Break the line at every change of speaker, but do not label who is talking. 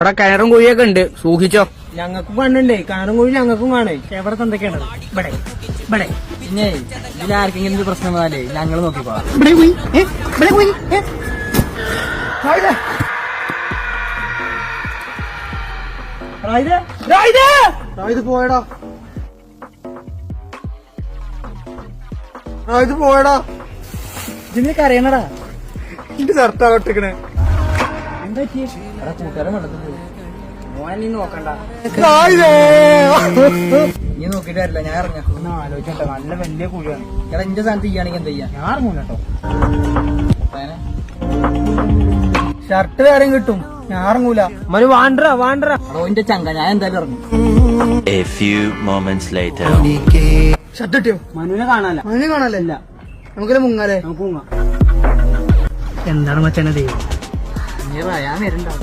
ഇവിടെ കിണറും കുഴിയൊക്കെ ഉണ്ട്, സൂക്ഷിച്ചോ.
ഞങ്ങൾക്കും കണ്ണുണ്ടേ, കിണറും കുഴി ഞങ്ങൾക്കും കാണേ. എവിടെ എന്തൊക്കെയാണ് ഇവിടെ ഇവിടെ
പിന്നെ ഇതിലാർക്കെങ്കിലും ഒരു പ്രശ്നം വന്നാലേ ഞങ്ങൾ നോക്കിക്കോളാം.
പോയടാ, ഇത് പോയടാ. ഇതിനൊക്കെ അറിയണടാ. എന്റെ ഷർട്ടാകട്ടിക്കണേ. എന്താ
കൂട്ടുകാരൻ വെള്ളത്തിൽ പോയി. മോനെ നീ നോക്കണ്ട, നീ നോക്കിട്ട് വരില്ല. ഞാൻ ഇറങ്ങാം.
ഒന്ന് ആലോചിച്ചോട്ടെ, നല്ല വലിയ കുഴിയാണ്.
എടാ എന്റെ സ്ഥാനത്ത് ചെയ്യാണെങ്കിൽ എന്താ ചെയ്യാ?
ഞാൻ ഇറങ്ങൂല കേട്ടോ.
ഷർട്ട് വേറെയും കിട്ടും,
ഞാൻ ഇറങ്ങൂല. മനു വാണ്ടറ വാണ്ടറ
റോയിന്റെ ചങ്ക, ഞാൻ എന്തായാലും ഇറങ്ങും.
A few moments later.
Shirt കിട്ടിയോ?
മനുവിനെ കാണാല്ല.
മനുവിനെ കാണാനല്ല, നമുക്കല്ലേ മുങ്ങാലേ?
നമുക്ക് മുങ്ങാം.
എന്താണ് മച്ചാനെ ദൈവം?
ഞാൻ വരണ്ടാവും.